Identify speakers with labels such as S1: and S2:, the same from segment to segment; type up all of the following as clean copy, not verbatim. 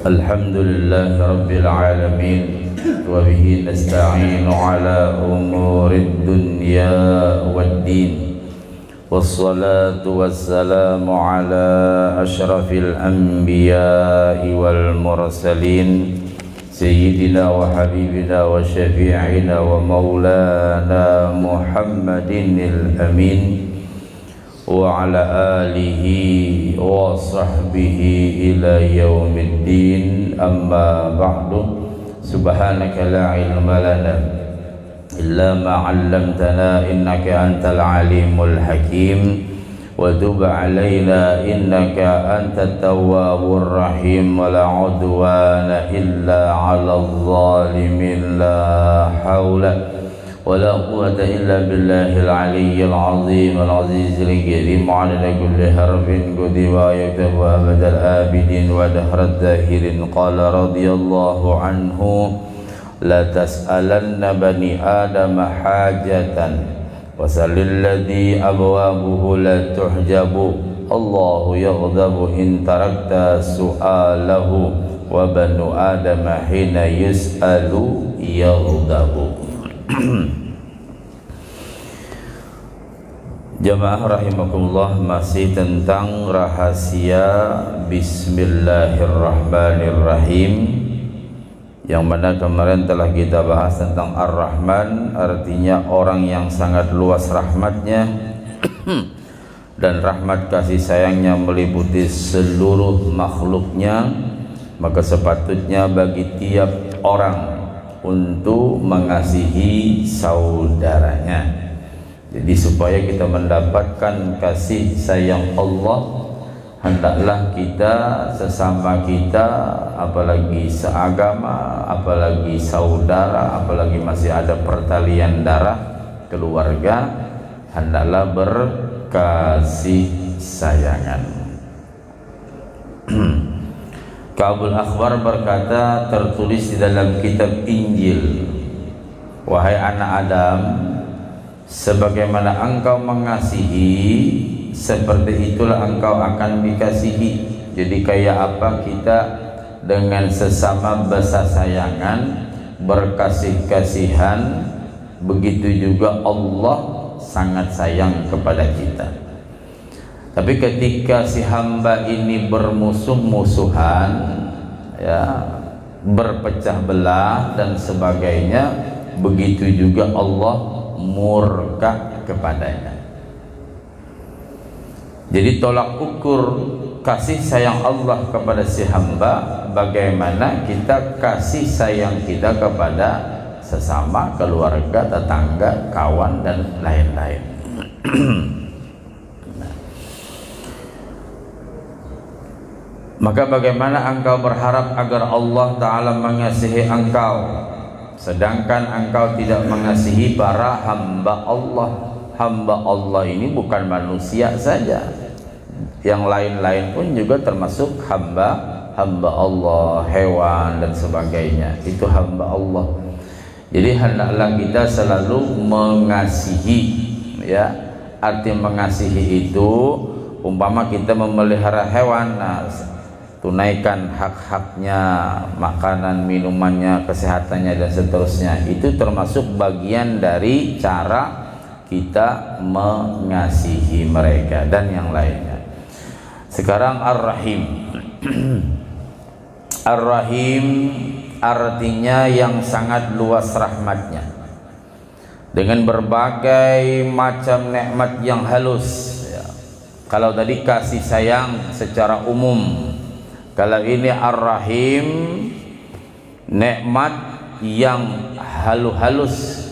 S1: الحمد لله رب العالمين وبه نستعين على أمور الدنيا والدين والصلاة والسلام على أشرف الأنبياء والمرسلين سيدنا وحبيبنا وشفيعنا ومولانا محمد الأمين وعلى آله وصحبه إلى يوم الدين أما بعد سبحانك لا علم لنا إلا ما علمتنا إنك أنت العليم الحكيم وتب علينا إنك أنت التواب الرحيم ولا عدوان إلا على الظالمين لا حول ولا قوة إلا بالله العلي العظيم العزيز الكريم عدد كل حرف كتب ويكتب أبد الآبدين ودهر الداهرين قال رضي الله عنه لا تسألن بني آدم حاجة وسل الذي أبوابه لا تحجب الله يغضب إن تركت سؤاله وبنو آدم حين يسأل يغضب. Jamaah rahimakumullah, masih tentang rahasia Bismillahirrahmanirrahim, yang mana kemarin telah kita bahas tentang Ar-Rahman, artinya orang yang sangat luas rahmatnya dan rahmat kasih sayangnya meliputi seluruh makhluknya. Maka sepatutnya bagi tiap orang untuk mengasihi saudaranya. Jadi supaya kita mendapatkan kasih sayang Allah, hendaklah kita sesama kita, apalagi seagama, apalagi saudara, apalagi masih ada pertalian darah keluarga, hendaklah berkasih sayangan. Ka'bul Akhbar berkata, tertulis di dalam kitab Injil, wahai anak Adam, sebagaimana engkau mengasihi, seperti itulah engkau akan dikasihi. Jadi kayak apa kita dengan sesama bersayangan, berkasih-kasihan, begitu juga Allah sangat sayang kepada kita. Tapi ketika si hamba ini bermusuh-musuhan, ya, berpecah belah dan sebagainya, begitu juga Allah murka kepadanya. Jadi tolak ukur kasih sayang Allah kepada si hamba, bagaimana kita kasih sayang kita kepada sesama, keluarga, tetangga, kawan dan lain-lain. Maka bagaimana engkau berharap agar Allah Ta'ala mengasihi engkau, sedangkan engkau tidak mengasihi para hamba Allah. Hamba Allah ini bukan manusia saja, yang lain-lain pun juga termasuk hamba Allah, hewan dan sebagainya, itu hamba Allah. Jadi hendaklah kita selalu mengasihi, ya. Arti mengasihi itu, umpama kita memelihara hewan, nah, tunaikan hak-haknya, makanan, minumannya, kesehatannya dan seterusnya. Itu termasuk bagian dari cara kita mengasihi mereka dan yang lainnya. Sekarang Ar-Rahim. Ar-Rahim artinya yang sangat luas rahmatnya, dengan berbagai macam nikmat yang halus, ya. Kalau tadi kasih sayang secara umum, kalau ini Ar-Rahim, nikmat yang halus-halus,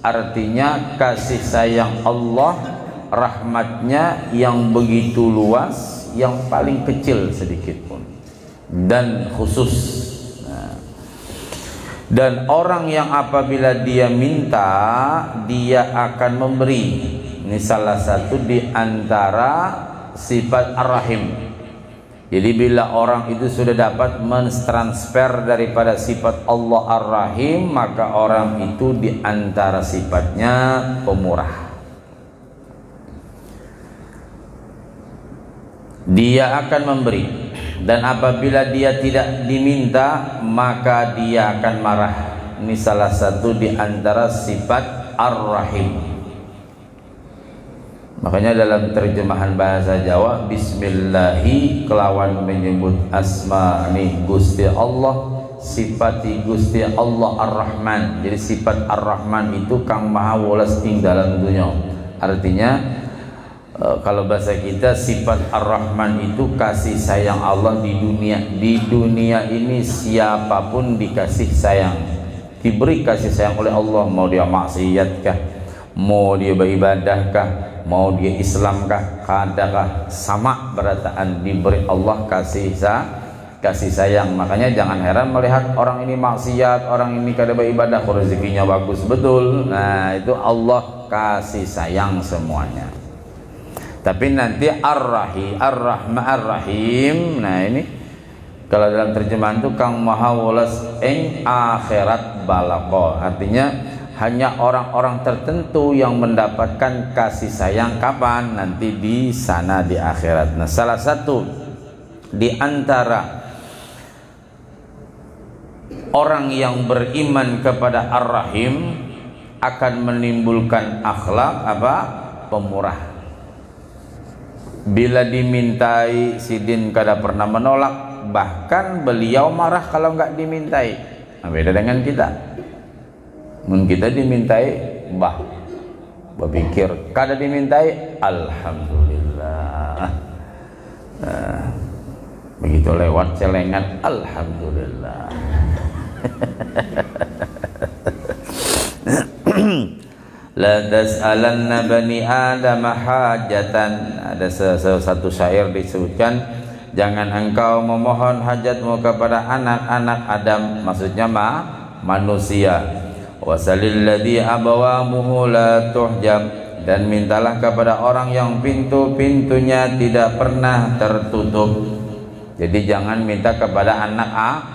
S1: artinya kasih sayang Allah, rahmatnya yang begitu luas, yang paling kecil sedikit pun dan khusus. Nah, dan orang yang apabila dia minta, dia akan memberi. Ini salah satu di antara sifat Ar-Rahim. Jadi bila orang itu sudah dapat mentransfer daripada sifat Allah Ar-Rahim, maka orang itu di antara sifatnya pemurah. Dia akan memberi. Dan apabila dia tidak diminta maka dia akan marah. Ini salah satu di antara sifat Ar-Rahim. Makanya dalam terjemahan bahasa Jawa, bismillahi kelawan menyebut asma-Ni Gusti Allah, sifati Gusti Allah Ar-Rahman. Jadi sifat Ar-Rahman itu kang maha welas ing dalam dunya. Artinya kalau bahasa kita, sifat Ar-Rahman itu kasih sayang Allah di dunia. Di dunia ini siapapun dikasih sayang, diberi kasih sayang oleh Allah. Mau dia maksiatkah, mau dia beribadahkah, mau dia Islamkah, kadakah, sama berataan diberi Allah kasih sayang. Makanya jangan heran melihat orang ini maksiat, orang ini kada beribadah, rezekinya bagus betul. Nah itu Allah kasih sayang semuanya. Tapi nanti Ar-Rahim, Ar-Rahim. Nah ini kalau dalam terjemahan itu kang maha welas ing akhirat balaqo. Artinya hanya orang-orang tertentu yang mendapatkan kasih sayang kapan? Nanti di sana di akhirat. Nah salah satu di antara orang yang beriman kepada Ar-Rahim akan menimbulkan akhlak apa? Pemurah. Bila dimintai, Sidin kada pernah menolak, bahkan beliau marah kalau nggak dimintai. Nah, beda dengan kita. Mungkin kita dimintai, berpikir kada dimintai, alhamdulillah. Nah, begitu lewat celengan, alhamdulillah. La tas'alanna bani Adam hajatan. Ada satu syair disebutkan, jangan engkau memohon hajatmu kepada anak-anak Adam, maksudnya manusia. Wasalil ladzi abawamuhu la tuhjab, dan mintalah kepada orang yang pintu-pintunya tidak pernah tertutup. Jadi jangan minta kepada anak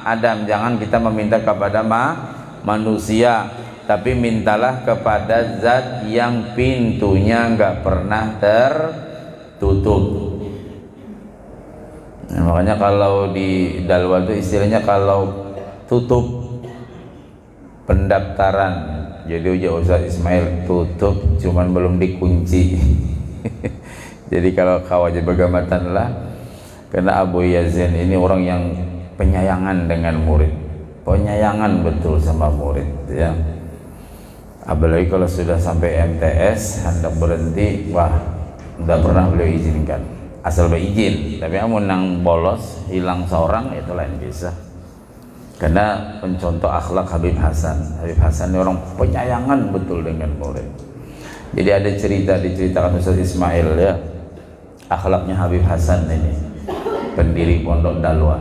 S1: Adam, jangan kita meminta kepada manusia, tapi mintalah kepada zat yang pintunya nggak pernah tertutup. Nah, makanya kalau di Dalwa itu istilahnya kalau tutup pendaftaran, jadi ujar Ustaz Ismail tutup cuman belum dikunci. Jadi kalau khawatir bagamatan lah, karena Abu Yazin ini orang yang penyayangan dengan murid, penyayangan betul sama murid ya. Apalagi kalau sudah sampai MTS hendak berhenti, wah tidak pernah beliau izinkan, asal berizin. Tapi amun nang bolos hilang seorang itu lain kisah. Karena pencontoh akhlak Habib Hasan ini orang penyayangan betul dengan murid. Jadi ada cerita diceritakan Ustaz Ismail ya, akhlaknya Habib Hasan ini, pendiri Pondok Dalwa.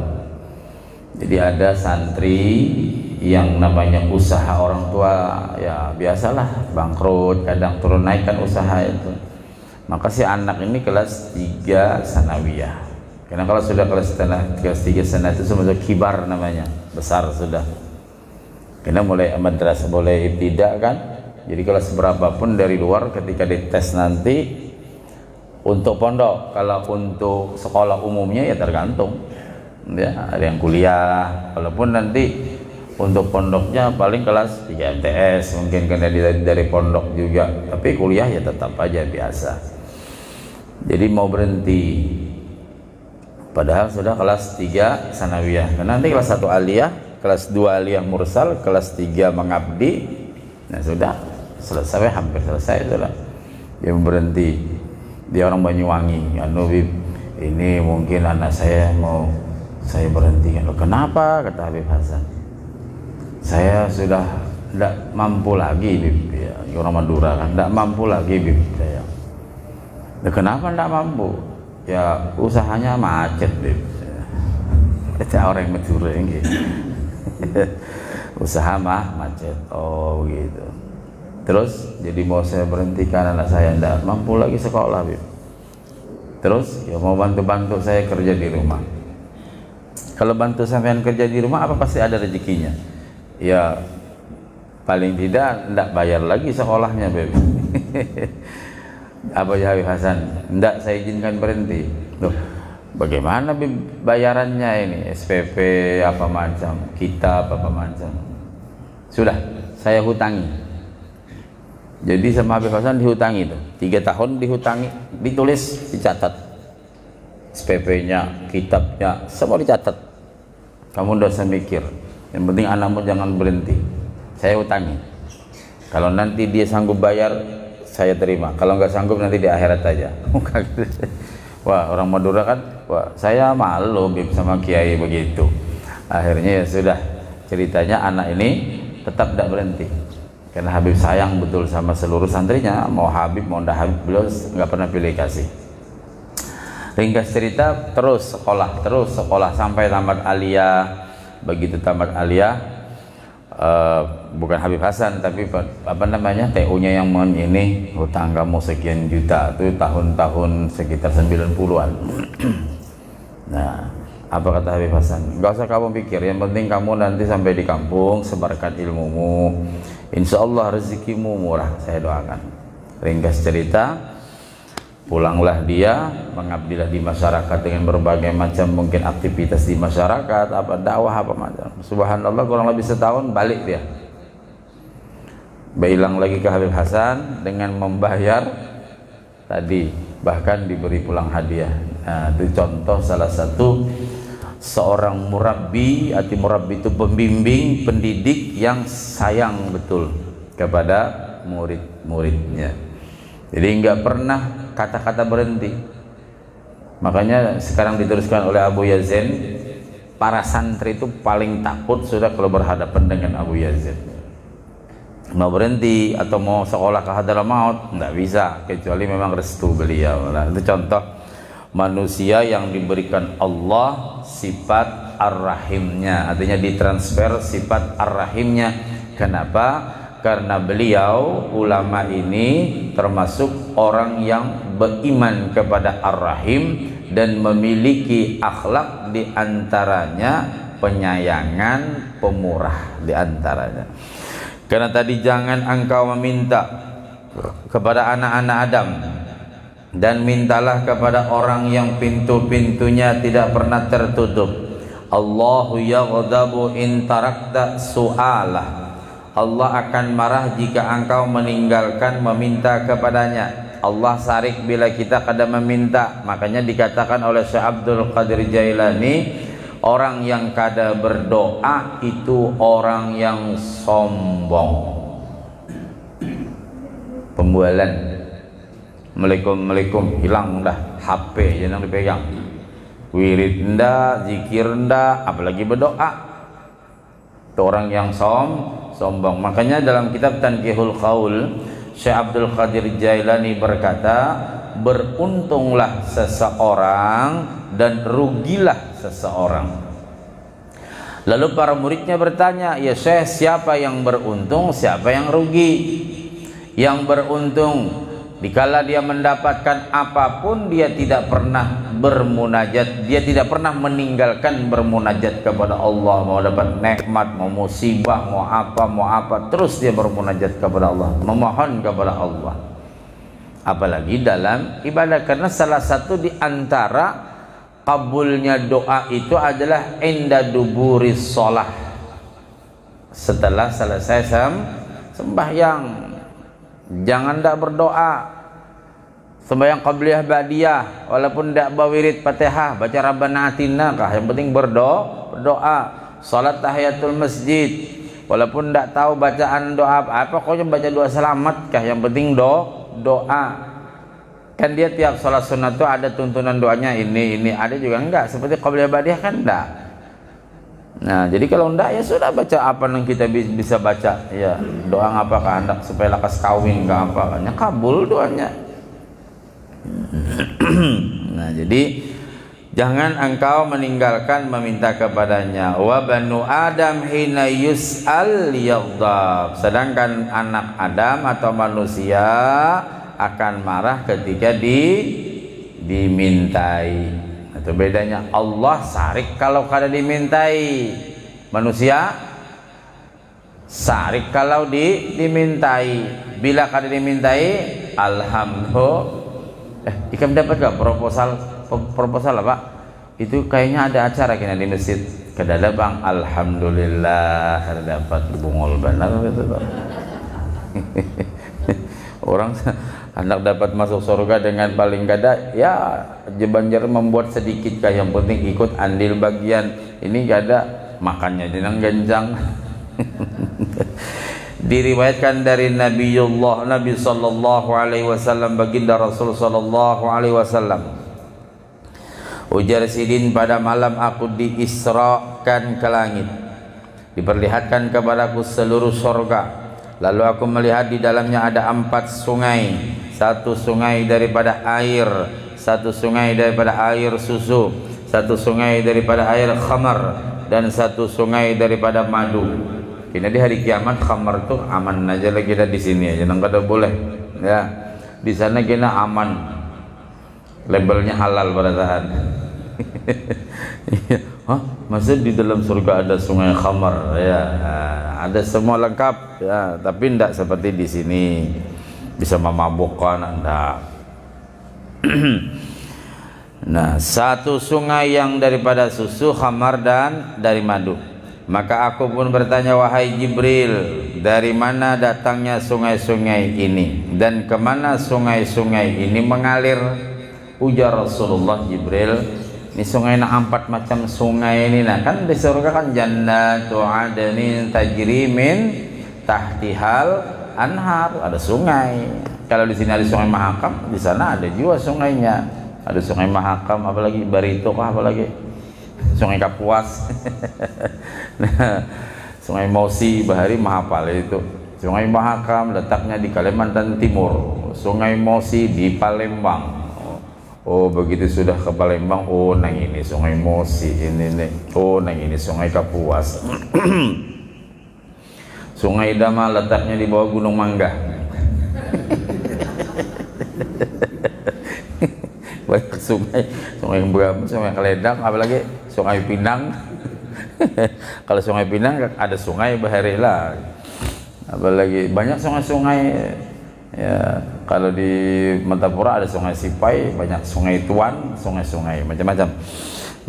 S1: Jadi ada santri yang namanya usaha orang tua ya biasalah bangkrut, kadang turun naik kan usaha itu. Maka si anak ini kelas 3 sanawiyah. Karena kalau sudah kelas 3 sanawiyah itu semua kibar namanya, besar sudah. Karena mulai madrasah, mulai ibtidak kan. Jadi kalau seberapapun dari luar ketika dites nanti untuk pondok, kalau untuk sekolah umumnya ya tergantung. Ya, ada yang kuliah, walaupun nanti untuk pondoknya paling kelas 3 MTS, mungkin karena dari pondok juga, tapi kuliah ya tetap aja biasa. Jadi mau berhenti padahal sudah kelas 3 sanawiyah. Karena nanti kelas 1 aliyah, kelas 2 aliyah mursal, kelas 3 mengabdi. Nah sudah selesai, hampir selesai sudah. Dia berhenti. Dia orang Banyuwangi, ini mungkin anak saya mau saya berhentikan. Kenapa? Kata Habib Hasan, saya sudah tidak mampu lagi, Bib. Ya, orang Madura kan, tidak mampu lagi, Bib. Saya. Kenapa tidak mampu? Ya usahanya macet, Bib. Itu orang Madura ini. Usaha macet. Oh gitu. Terus jadi mau saya berhentikan, anak saya tidak mampu lagi sekolah, Bib. Terus ya mau bantu-bantu saya kerja di rumah. Kalau bantu sampean kerja di rumah apa pasti ada rezekinya. Ya paling tidak bayar lagi sekolahnya, Beb. Apa ya Habib Hasan? Tidak saya izinkan berhenti. Loh, Bagaimana bayarannya ini? SPP apa macam, kitab apa macam. Sudah saya hutangi. Jadi sama Habib Hasan dihutangi itu 3 tahun dihutangi, ditulis, dicatat SPP-nya, kitabnya, semua dicatat. Kamu udah usah mikir, yang penting anakmu jangan berhenti. Saya hutangi. Kalau nanti dia sanggup bayar, saya terima. Kalau nggak sanggup nanti di akhirat aja. Wah, orang Madura kan, wah saya malu Bib sama Kiai begitu. Akhirnya ya sudah, ceritanya anak ini tetap tidak berhenti. Karena Habib sayang betul sama seluruh santrinya, mau Habib mau ndak Habib, beliau nggak pernah pilih kasih. Ringkas cerita, terus sekolah sampai tamat aliyah. Begitu tamat aliyah, bukan Habib Hasan tapi apa namanya, TU-nya yang ini, hutang kamu sekian juta, itu tahun-tahun sekitar 90-an. Nah, apa kata Habib Hasan? Gak usah kamu pikir, yang penting kamu nanti sampai di kampung sebarkan ilmumu, insya Allah rezekimu murah, saya doakan. Ringkas cerita, pulanglah dia, mengabdilah di masyarakat dengan berbagai macam mungkin aktivitas di masyarakat, apa dakwah apa macam. Subhanallah, kurang lebih setahun balik dia. Bilang lagi ke Habib Hasan dengan membayar tadi, bahkan diberi pulang hadiah. Nah, itu contoh salah satu seorang murabbi. Arti murabbi itu pembimbing, pendidik yang sayang betul kepada murid-muridnya. Jadi nggak pernah kata-kata berhenti. Makanya sekarang diteruskan oleh Abu Yazid, para santri itu paling takut sudah kalau berhadapan dengan Abu Yazid. Mau berhenti atau mau sekolah ke Hadramaut nggak bisa, kecuali memang restu beliau. Nah, itu contoh manusia yang diberikan Allah sifat ar-rahimnya, artinya ditransfer sifat ar-rahimnya. Kenapa? Karena beliau ulama ini termasuk orang yang beriman kepada Ar-Rahim dan memiliki akhlak, diantaranya penyayangan, pemurah diantaranya. Karena tadi jangan engkau meminta kepada anak-anak Adam, dan mintalah kepada orang yang pintu-pintunya tidak pernah tertutup. Allahu yaghdabu in tarakta su'alah. Allah akan marah jika engkau meninggalkan meminta kepadanya. Allah sarik bila kita kada meminta. Makanya dikatakan oleh Syekh Abdul Qadir Jailani, orang yang kada berdoa itu orang yang sombong. Pembualan. Assalamualaikum hilang dah, HP jangan dipegang. Wirid ndak, zikir ndak, apalagi berdoa. Itu orang yang sombong. Makanya dalam kitab Tanqihul Qaul, Syekh Abdul Qadir Jailani berkata, beruntunglah seseorang dan rugilah seseorang. Lalu para muridnya bertanya, ya Syekh, siapa yang beruntung, siapa yang rugi? Yang beruntung dikala dia mendapatkan apapun, dia tidak pernah bermunajat, dia tidak pernah meninggalkan bermunajat kepada Allah. Mau dapat nikmat, mau musibah, mau apa, terus dia bermunajat kepada Allah, memohon kepada Allah. Apalagi dalam ibadah, karena salah satu di antara kabulnya doa itu adalah inda duburis sholah, setelah selesai sembahyang. Jangan tidak berdoa sembahyang qabliyah ba'diyah, walaupun tidak bawirid Fatihah, baca Rabbana Atina kah, yang penting berdoa. Salat tahiyatul masjid, walaupun tidak tahu bacaan doa apa, pokoknya baca doa selamat kah, yang penting doa. Kan dia tiap salat sunat itu ada tuntunan doanya, ini ada juga enggak, seperti qabliyah ba'diyah kan enggak. Nah, jadi kalau enggak ya sudah, baca apa yang kita bisa baca ya, doa apakah hendak supaya lakas kawin ke apa, kan kabul doanya. Nah, jadi jangan engkau meninggalkan meminta kepadanya. Wa banu Adam hina yus'al yaghdab, sedangkan anak Adam atau manusia akan marah ketika dimintai. Itu bedanya. Allah sarik kalau kada dimintai, manusia sarik kalau dimintai. Bila kada dimintai, alhamdulillah. Ikam dapat gak proposal apa? Itu kayaknya ada acara kena di masjid. Kedada bang, alhamdulillah dapat bungol benar gitu. Orang hendak dapat masuk surga dengan paling kada, ya Banjar membuat sedikit kah, yang penting ikut andil bagian. Ini kada makannya jenang genjang. Diriwayatkan dari Nabi sallallahu alaihi wasallam, baginda Rasul sallallahu alaihi wasallam, ujar sidin, pada malam aku diisrakan ke langit, diperlihatkan kepadaku seluruh surga, lalu aku melihat di dalamnya ada 4 sungai, satu sungai daripada air, satu sungai daripada air susu, satu sungai daripada air khamar, dan satu sungai daripada madu. Ini di hari kiamat khamar tuh aman aja lagi, kita di sini aja nang kada boleh ya, di sana kita aman, labelnya halal pada saat. Hah, maksud di dalam surga ada sungai khamar ya, ada semua lengkap ya, tapi tidak seperti di sini bisa memabukkan anda. Nah, satu sungai yang daripada susu, khamar, dan dari madu. Maka aku pun bertanya, wahai Jibril, dari mana datangnya sungai-sungai ini dan kemana sungai-sungai ini mengalir? Ujar Rasulullah, Jibril, ini sungai 4 macam sungai ini, nah kan di surga kan jannatu adnin tajri min tahtihal anhar, ada sungai. Kalau di sini ada sungai Mahakam, di sana ada juga sungainya, ada sungai Mahakam, apalagi Barito kah, apalagi sungai Kapuas. Nah, sungai Mosi Bahari Mahapal itu. Sungai Mahakam letaknya di Kalimantan Timur, sungai Mosi di Palembang. Oh, begitu sudah ke Palembang, oh nang ini sungai Mosi ini nih, oh nang ini sungai Kapuas. Sungai Dama letaknya di bawah Gunung Mangga. Banyak sungai yang berapa, sungai Keledang, apalagi sungai Pinang. Kalau sungai Pinang ada sungai Bahari lah, apalagi banyak sungai-sungai ya. Kalau di Mentapura ada sungai Sipai, banyak sungai Tuan, sungai-sungai macam-macam.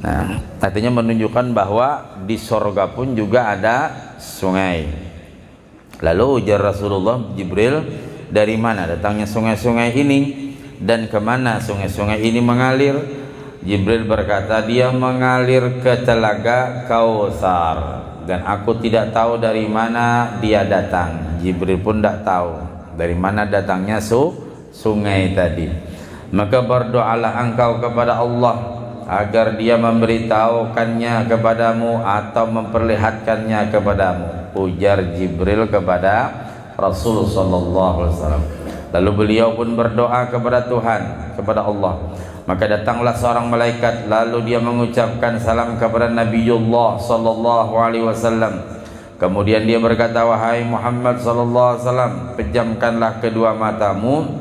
S1: Nah, artinya menunjukkan bahwa di sorga pun juga ada sungai. Lalu ujar Rasulullah, Jibril, dari mana datangnya sungai-sungai ini dan kemana sungai-sungai ini mengalir? Jibril berkata, dia mengalir ke telaga Kautsar, dan aku tidak tahu dari mana dia datang. Jibril pun tidak tahu dari mana datangnya sungai tadi. Maka berdoalah engkau kepada Allah agar dia memberitahukannya kepadamu atau memperlihatkannya kepadamu. Ujar Jibril kepada Rasulullah SAW. Lalu beliau pun berdoa kepada Tuhan, kepada Allah. Maka datanglah seorang malaikat, lalu dia mengucapkan salam kepada Nabiullah sallallahu alaihi wasallam. Kemudian dia berkata, wahai Muhammad sallallahu alaihi wasallam, pejamkanlah kedua matamu.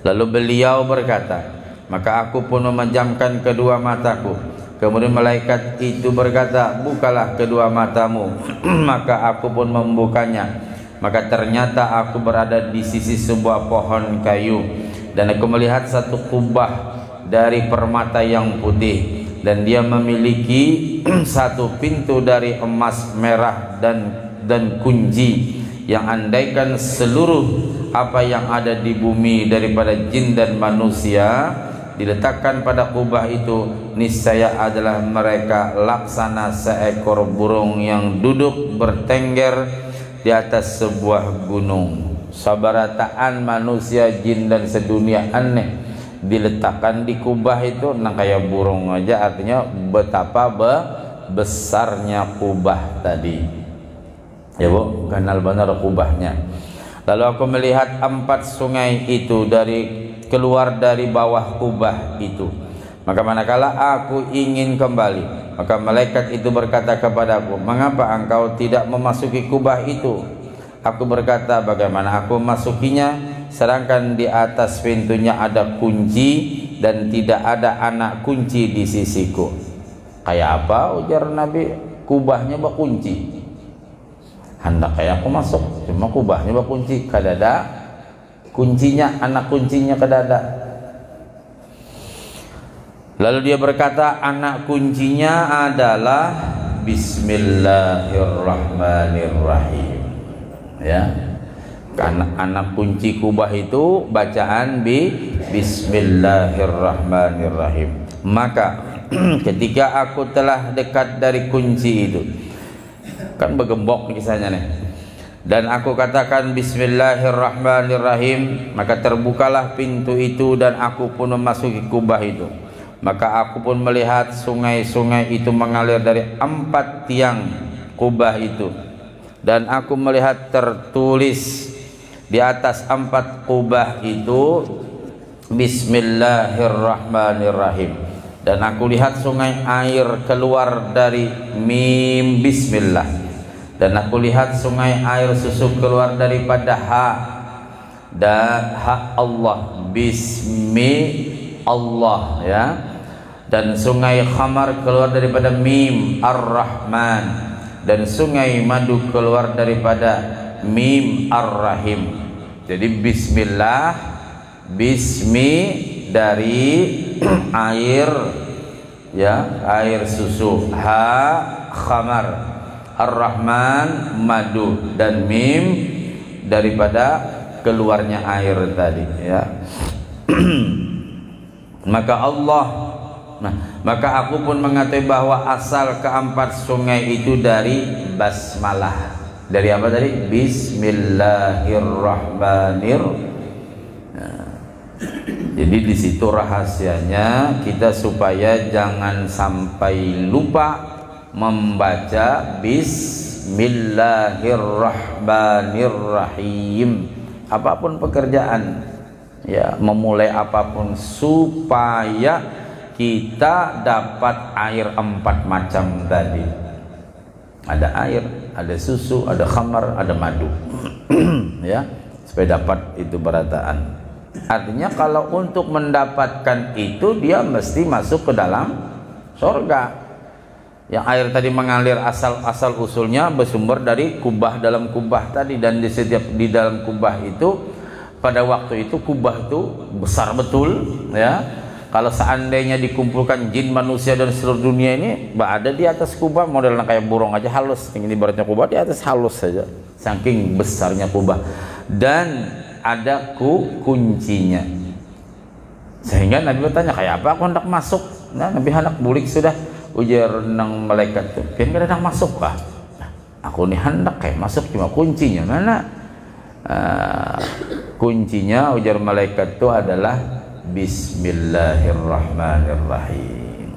S1: Lalu beliau berkata, maka aku pun memejamkan kedua mataku. Kemudian malaikat itu berkata, bukalah kedua matamu. Maka aku pun membukanya. Maka ternyata aku berada di sisi sebuah pohon kayu, dan aku melihat satu kubah dari permata yang putih, dan dia memiliki satu pintu dari emas merah dan kunci, yang andaikan seluruh apa yang ada di bumi daripada jin dan manusia diletakkan pada kubah itu, niscaya adalah mereka laksana seekor burung yang duduk bertengger di atas sebuah gunung. Sabarataan manusia, jin dan sedunia aneh diletakkan di kubah itu, nang kayak burung aja. Artinya betapa besarnya kubah tadi ya bu, ganal benar kubahnya. Lalu aku melihat 4 sungai itu keluar dari bawah kubah itu. Maka manakala aku ingin kembali, maka malaikat itu berkata kepadaku, mengapa engkau tidak memasuki kubah itu? Aku berkata, bagaimana aku memasukinya sedangkan di atas pintunya ada kunci dan tidak ada anak kunci di sisiku? Kayak apa? Ujar Nabi, kubahnya berkunci. Hendak kayak aku masuk, cuma kubahnya berkunci, kadada kuncinya, anak kuncinya kadada. Lalu dia berkata, anak kuncinya adalah Bismillahirrahmanirrahim. Ya, karena anak kunci kubah itu bacaan Bismillahirrahmanirrahim. Maka ketika aku telah dekat dari kunci itu, kan bergembok kisahnya nih, dan aku katakan Bismillahirrahmanirrahim, maka terbukalah pintu itu dan aku pun memasuki kubah itu. Maka aku pun melihat sungai-sungai itu mengalir dari 4 tiang kubah itu, dan aku melihat tertulis di atas 4 kubah itu Bismillahirrahmanirrahim. Dan aku lihat sungai air keluar dari mim Bismillah, dan aku lihat sungai air susu keluar daripada ha dan ha Allah, Bismi Allah, ya. Dan sungai khamar keluar daripada mim Ar-Rahman, dan sungai madu keluar daripada mim Ar-Rahim. Jadi Bismillah, Bismi dari air, ya, air susu, ha khamar, Ar-Rahman madu, dan mim daripada keluarnya air tadi, ya. Maka aku pun mengetahui bahwa asal keempat sungai itu dari basmalah. Dari apa tadi? Bismillahirrahmanirrahim. Nah, jadi di situ rahasianya kita supaya jangan sampai lupa membaca Bismillahirrahmanirrahim. Apapun pekerjaan, ya, memulai apapun, supaya kita dapat air 4 macam tadi. Ada air, ada susu, ada khamar, ada madu. Ya, supaya dapat itu berataan. Artinya kalau untuk mendapatkan itu dia mesti masuk ke dalam surga. Yang air tadi mengalir asal usulnya bersumber dari kubah dalam kubah tadi, dan di dalam kubah itu pada waktu itu kubah itu besar betul, ya. Kalau seandainya dikumpulkan jin, manusia dan seluruh dunia ini, ada di atas kubah modelnya kayak burung aja, halus. Ini ibaratnya kubah di atas halus saja, saking besarnya kubah. Dan ada kuncinya, sehingga Nabi bertanya, kayak apa aku hendak masuk? Nah, Nabi hendak bulik sudah, ujar nang malaikat tuh, kan hendak masuk kah? Aku nih hendak kayak masuk, cuma kuncinya mana? Kuncinya, ujar malaikat itu adalah Bismillahirrahmanirrahim.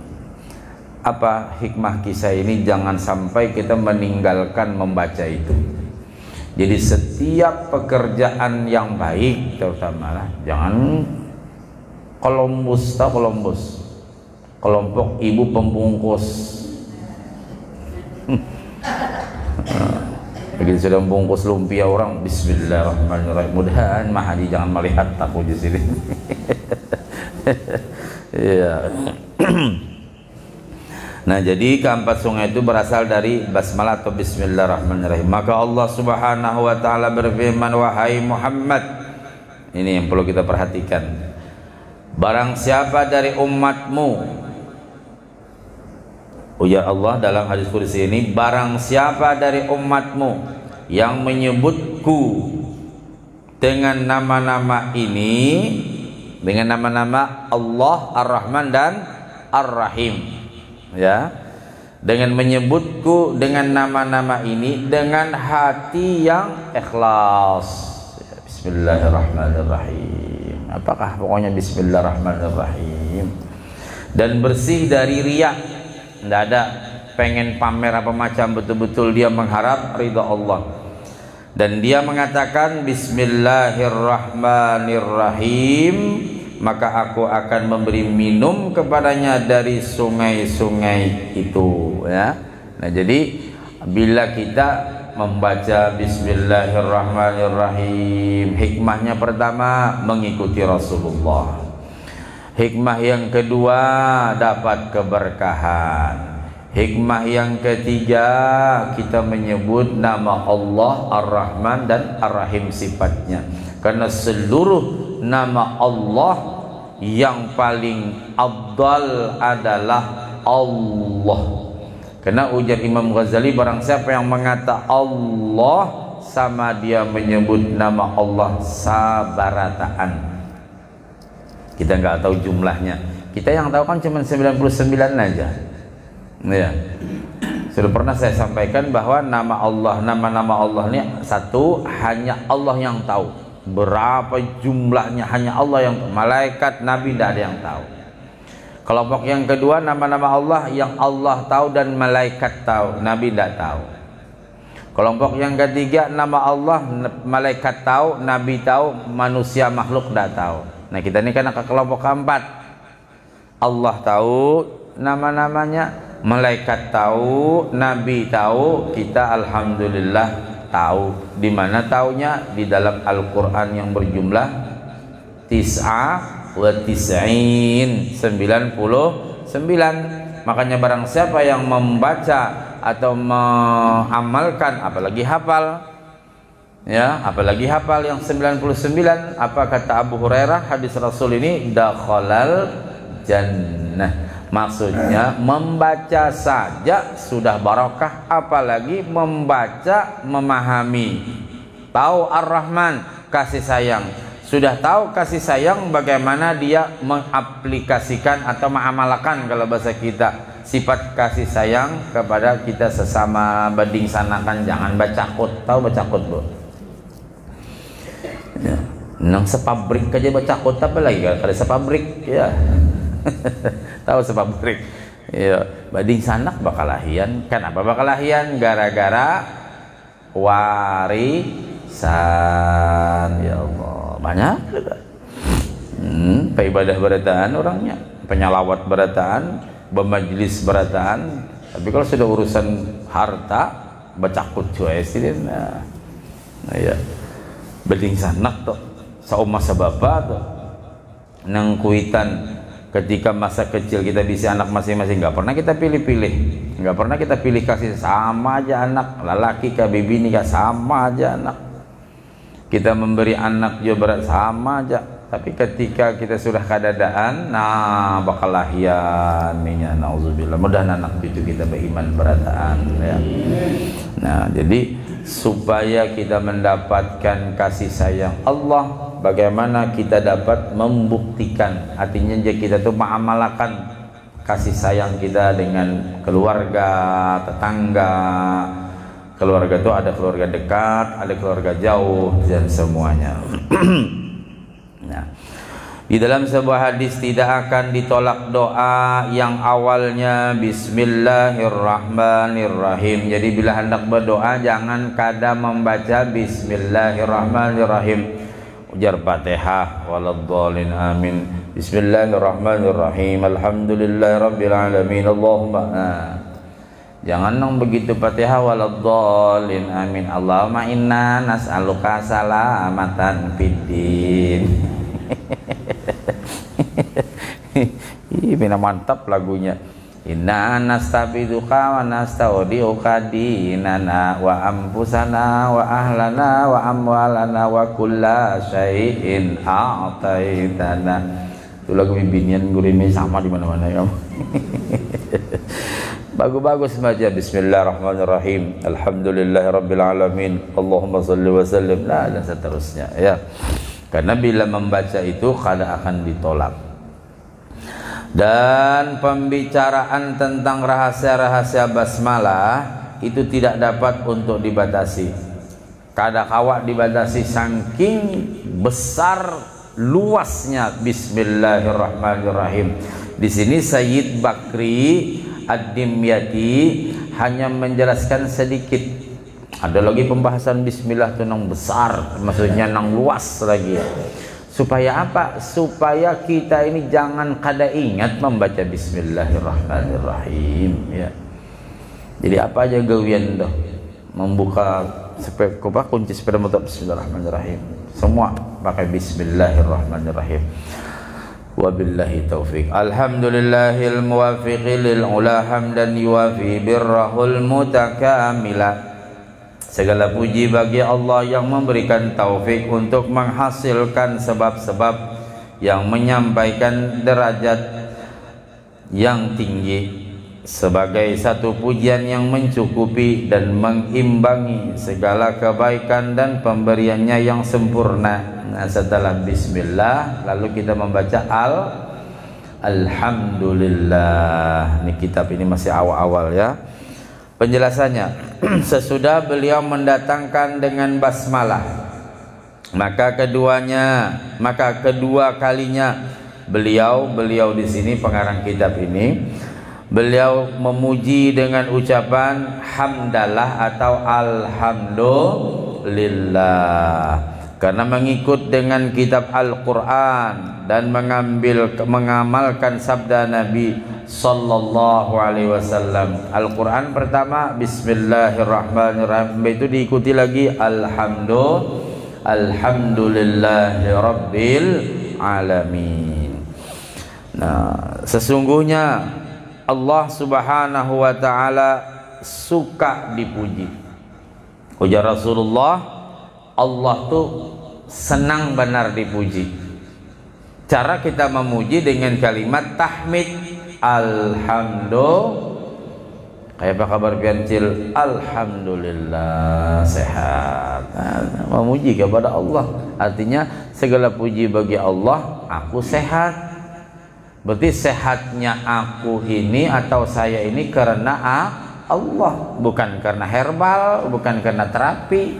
S1: Apa hikmah kisah ini? Jangan sampai kita meninggalkan membaca itu. Jadi setiap pekerjaan yang baik, terutama jangan kelompok ibu pembungkus. Begitu sudah membungkus lumpia orang, Bismillahirrahmanirrahim. Mudahan Mahadi jangan melihat aku di sini. Ya. Nah, jadi keempat sungai itu berasal dari basmalah atau Bismillahirrahmanirrahim. Maka Allah Subhanahu wa taala berfirman, wahai Muhammad, ini yang perlu kita perhatikan. Barang siapa dari umatmu, ujar Allah dalam hadis qudsi ini, barang siapa dari umatmu yang menyebutku dengan nama-nama ini, dengan nama-nama Allah Ar-Rahman dan Ar-Rahim, ya, dengan menyebutku dengan nama-nama ini dengan hati yang ikhlas, Bismillahirrahmanirrahim. Apakah pokoknya Bismillahirrahmanirrahim, dan bersih dari riya. Tidak ada pengen pamer apa macam, betul-betul dia mengharap ridha Allah. Dan dia mengatakan Bismillahirrahmanirrahim, maka aku akan memberi minum kepadanya dari sungai-sungai itu, ya. Nah, jadi bila kita membaca Bismillahirrahmanirrahim, hikmahnya pertama mengikuti Rasulullah. Hikmah yang kedua dapat keberkahan. Hikmah yang ketiga kita menyebut nama Allah Ar-Rahman dan Ar-Rahim sifatnya. Karena seluruh nama Allah yang paling afdal adalah Allah. Karena ujar Imam Ghazali, barang siapa yang mengata Allah sama dia menyebut nama Allah sabarataan. Kita nggak tahu jumlahnya. Kita yang tahu kan cuma 99 aja. Ya. Sudah pernah saya sampaikan bahwa nama-nama Allah ini satu, hanya Allah yang tahu. Berapa jumlahnya hanya Allah yang tahu. Malaikat, Nabi tidak ada yang tahu. Kelompok yang kedua, nama-nama Allah yang Allah tahu dan malaikat tahu, Nabi tidak tahu. Kelompok yang ketiga, nama Allah malaikat tahu, Nabi tahu, manusia makhluk tidak tahu. Nah, kita ini kan ke kelompok keempat. Allah tahu nama-namanya, malaikat tahu, Nabi tahu, kita alhamdulillah tahu. Di mana taunya? Di dalam Al-Qur'an yang berjumlah 99. Makanya barang siapa yang membaca atau mengamalkan, apalagi hafal, ya, apalagi hafal yang 99, apa kata Abu Hurairah, hadis Rasul ini, dakhalal jannah. Maksudnya membaca saja sudah barokah, apalagi membaca, memahami. Tahu Ar-Rahman, kasih sayang. Sudah tahu kasih sayang, bagaimana dia mengaplikasikan atau mengamalkan kalau bahasa kita sifat kasih sayang kepada kita sesama, banding sanakan, jangan bacakut. Tahu bacakut, Bu? Ya. Nang sepabrik aja bacakut, apa lagi kalau sepabrik, ya. Tahu sepabrik, ya. Banding sanak bakalahian. Kenapa bakalahian? Gara-gara warisan. Ya Allah, banyak juga. Peibadah berataan orangnya, penyalawat berataan, bermajlis berataan. Tapi kalau sudah urusan harta, bacakut cuy sih. Nah, ya. Banding sanak tuh, saumah sababa tuh, nang kuitan. Ketika masa kecil kita bisa anak masing-masing, nggak pernah kita pilih-pilih, nggak pernah kita pilih kasih, sama aja anak, lelaki ke bibi nikah sama aja anak, kita memberi anak juga berat sama aja. Tapi ketika kita sudah kadadaan, nah bakal lahian ninya, nauzubillah, mudah anak itu kita beriman berataan, ya. Nah, jadi supaya kita mendapatkan kasih sayang Allah, bagaimana kita dapat membuktikan, artinya kita tuh mengamalkan kasih sayang kita dengan keluarga, tetangga. Keluarga itu ada keluarga dekat, ada keluarga jauh, dan semuanya. Nah, di dalam sebuah hadis, tidak akan ditolak doa yang awalnya Bismillahirrahmanirrahim. Jadi bila hendak berdoa, jangan kada membaca Bismillahirrahmanirrahim. Ujar Fatihah, waladhdallin, amin. Bismillahirrahmanirrahim, alhamdulillahirabbil alamin, Allahumma. Jangan nong begitu Fatihah, waladhdallin, amin. Allahumma inna nas'aluka salamatan fiddin. Ini mantap lagunya. Inna nastabiduka wa nastaudiuka dinana wa ampusana wa ahlana wa amwalana wa kulla syai'in a'taitana. Itu lagu bibinian gurimi sama di mana-mana ya. Bagus-bagus baca Bismillahirrahmanirrahim, alhamdulillahirabbil alamin, Allahumma shalli wa sallim, dan seterusnya, ya. Karena bila membaca itu kada akan ditolak. Dan pembicaraan tentang rahasia-rahasia basmalah itu tidak dapat untuk dibatasi. Kada kawak dibatasi saking besar luasnya Bismillahirrahmanirrahim. Di sini Sayyid Bakri Ad-Dimyati hanya menjelaskan sedikit. Ada lagi pembahasan Bismillah itu nang besar, maksudnya nang luas lagi. Supaya apa? Supaya kita ini jangan kada ingat membaca Bismillahirrahmanirrahim, ya. Jadi apa aja gawian dah membuka kunci sepeda motor, Bismillahirrahmanirrahim, semua pakai Bismillahirrahmanirrahim. Wabillahi taufiq. Alhamdulillahil muwafiqi lil ula hamdan yuwafi birrahul mutakamila. Segala puji bagi Allah yang memberikan taufik untuk menghasilkan sebab-sebab yang menyampaikan derajat yang tinggi sebagai satu pujian yang mencukupi dan mengimbangi segala kebaikan dan pemberiannya yang sempurna. Nah, setelah bismillah lalu kita membaca alhamdulillah. Ini kitab ini masih awal-awal ya. Penjelasannya, sesudah beliau mendatangkan dengan basmalah, maka kedua kalinya beliau di sini pengarang kitab ini, beliau memuji dengan ucapan hamdalah atau alhamdulillah, karena mengikut dengan kitab Al-Quran dan mengamalkan sabda Nabi sallallahu alaihi wasallam. Al-Quran pertama bismillahirrahmanirrahim, itu diikuti lagi alhamdulillahi rabbil alamin. Nah, sesungguhnya Allah subhanahu wa ta'ala suka dipuji. Ujar Rasulullah, Allah tuh senang benar dipuji. Cara kita memuji dengan kalimat tahmid, alhamdulillah. Kayak apa kabar piancil? Alhamdulillah sehat. Nah, memuji kepada Allah artinya segala puji bagi Allah, aku sehat. Berarti sehatnya aku ini atau saya ini karena Allah, bukan karena herbal, bukan karena terapi.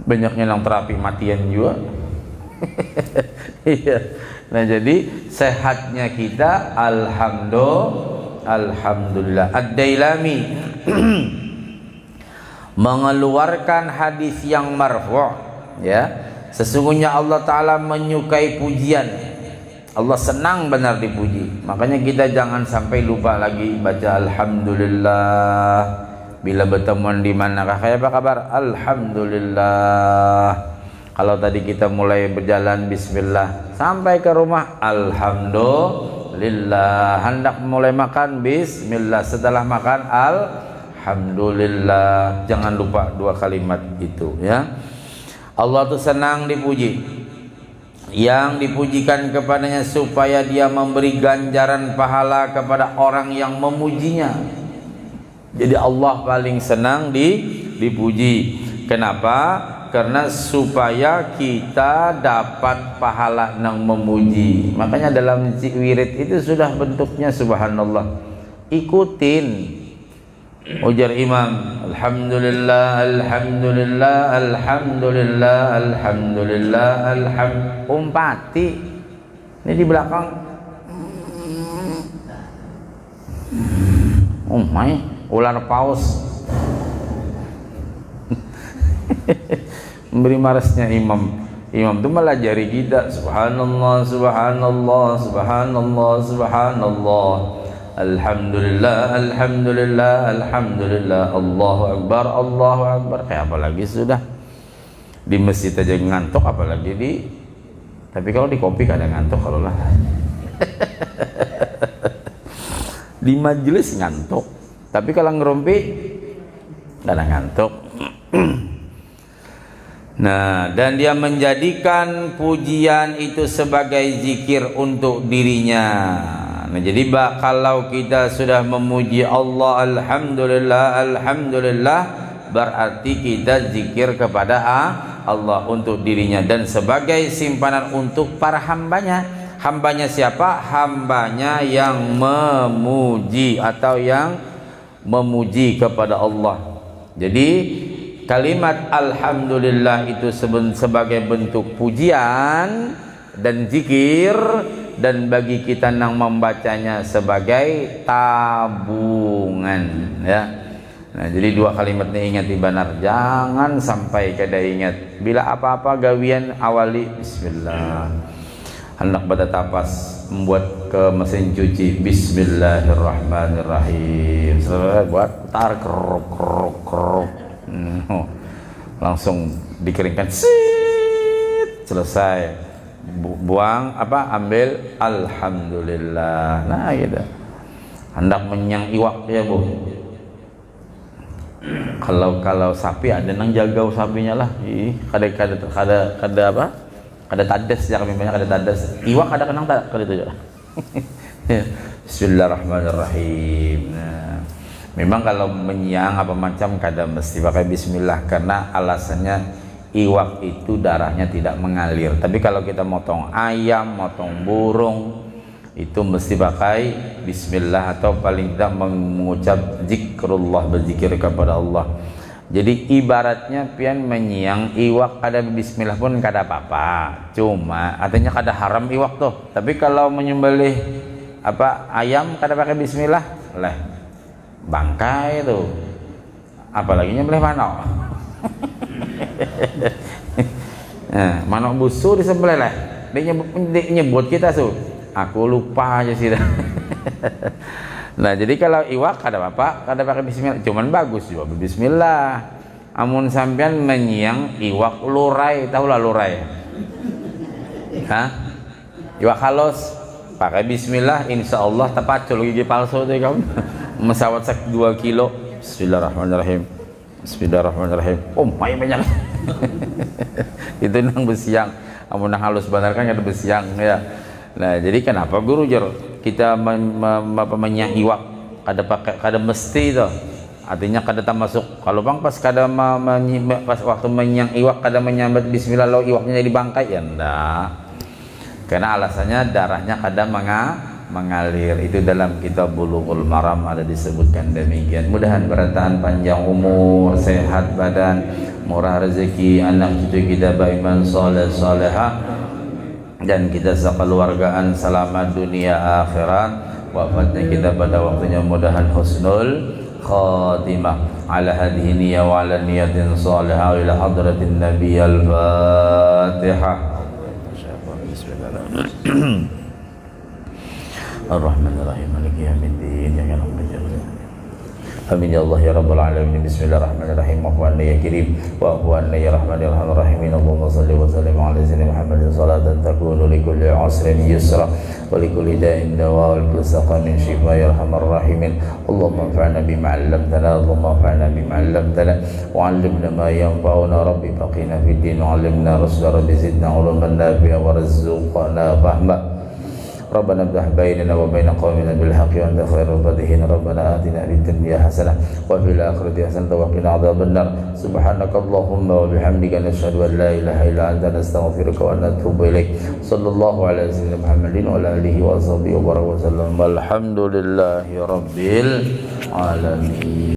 S1: Banyaknya yang terapi matian juga. Iya. Nah, jadi sehatnya kita alhamdulillah. Ad-Dailami mengeluarkan hadis yang marfu', ya. Sesungguhnya Allah Ta'ala menyukai pujian. Allah senang benar dipuji. Makanya kita jangan sampai lupa lagi baca alhamdulillah bila bertemuan di manakah. Kayak apa kabar? Alhamdulillah. Kalau tadi kita mulai berjalan bismillah sampai ke rumah alhamdulillah. Hendak mulai makan bismillah, setelah makan alhamdulillah. Jangan lupa dua kalimat itu ya. Allah tuh senang dipuji. Yang dipujikan kepadanya supaya dia memberi ganjaran pahala kepada orang yang memujinya. Jadi Allah paling senang dipuji. Kenapa? Karena supaya kita dapat pahala nang memuji. Makanya dalam wirid itu sudah bentuknya subhanallah. Ikutin. Ujar imam, alhamdulillah, alhamdulillah, alhamdulillah, alhamdulillah, umpati. Ini di belakang. Oh my, ular paus. Memberi marasnya imam. Imam itu melajari kita. Subhanallah, subhanallah, subhanallah, subhanallah. Alhamdulillah, alhamdulillah, alhamdulillah, Allahu Akbar, Allahu Akbar. Kayak apalagi sudah di masjid aja ngantuk, apalagi tapi kalau di kopi kadang ngantuk kalau lah. Di majelis ngantuk, tapi kalau ngerumpi kadang ngantuk. Nah, dan dia menjadikan pujian itu sebagai zikir untuk dirinya. Nah, jadi kalau kita sudah memuji Allah alhamdulillah, alhamdulillah, berarti kita zikir kepada Allah untuk dirinya dan sebagai simpanan untuk para hambanya. Hambanya siapa? Hambanya yang memuji atau yang memuji kepada Allah. Jadi kalimat alhamdulillah itu sebagai bentuk pujian dan zikir, dan bagi kita yang membacanya sebagai tabungan ya. Nah, jadi dua kalimat ini ingat benar, jangan sampai kada ingat. Bila apa-apa gawian awali bismillah. Hendak pada tapas membuat ke mesin cuci bismillahirrahmanirrahim. Selesai buat tar keruk. Langsung dikeringkan, selesai. Buang ambil alhamdulillah. Nah gitu. Hendak menyang iwak ya bu. Kalau sapi ada nang jaga sapinya lah. Kada kada tadas ya kami banyak kada tadas. Iwak kada kenang tak kada itu ya. Bismillahirrahmanirrahim. Nah, memang kalau menyiang apa macam kada mesti pakai bismillah karena alasannya iwak itu darahnya tidak mengalir. Tapi kalau kita motong ayam, motong burung itu mesti pakai bismillah atau paling tidak mengucap zikrullah, berzikir kepada Allah. Jadi ibaratnya pian menyiang iwak kada bismillah pun kada apa-apa. Cuma artinya kada haram iwak tuh. Tapi kalau menyembelih apa ayam kada pakai bismillah, leh bangkai itu. Apalagi nyembelih manok. Nah, manok busuk disembelih leh. Dia nyebut kita tuh. Aku lupa aja sih. Nah, jadi kalau iwak kada apa, kada pakai bismillah. Cuman bagus juga bismillah. Amun sampean menyiang iwak lurai, tahu lah lurai? Hah? Iwak halus, pakai bismillah, insya Allah tepacul gigi palsu tuh kamu. Mesawat sak 2 kilo. Bismillahirrahmanirrahim. Bismillahirrahmanirrahim. Oh, main banyak. Itu nang besiang. Amun nang halus benar kan ada besiang ya. Nah, jadi kenapa guru kita menyiang iwak kada mesti itu. Artinya kada tak masuk. Kalau bang pas pas waktu menyiang iwak kada menyambat bismillah lo iwaknya jadi bangkai ya enggak. Karena alasannya darahnya kada mengalir. Itu dalam kitab Bulughul Maram ada disebutkan demikian. Mudahan bertahan panjang umur, sehat badan, murah rezeki, anak cucu kita beriman saleh salehah, dan kita sekeluargaan selamat dunia akhirat. Wafatnya kita pada waktunya mudahan husnul khatimah. Ala hadhihi niyya wa ala niyatin salihah ila hadratin nabiy al-fatihah. Bismillahirrahmanirrahim. Ar-Rahmanir-Rahim. Maliki yaumiddin. Ya Allah. Amin ya Allah ya Rabbal Alamin. Bismillahirrahmanirrahim. Wa huwa ya Karim wa huwa ya Rahmanir Rahim. Allahumma shalli wa sallim ala sayyidina Muhammadin salatan takunu li kulli usrin yusra wa li kulli da'in dawa wa li kulli saqamin shifa ya Arhamar Rahimin. Allahumma anfa'na bima 'allamtana, Allahumma anfa'na bima 'allamtana wa 'allimna ma yanfa'una rabbi faqina fid din wa 'allimna rusda rabbi zidna 'ilman nafi'a wa rizqna fahma. ربنا افتح بيننا وبين قومنا بالحق وانت خير الفاتحين. ربنا آتنا في الدنيا حسنة وفي الآخرة حسنة وقنا عذاب النار. سبحانك اللهم وبحمدك نشهد أن لا إله إلا أنت نستغفرك ونتوب إليك. صلى الله على سيدنا محمد وعلى آله وصحبه وبارك وسلم. والحمد لله رب العالمين.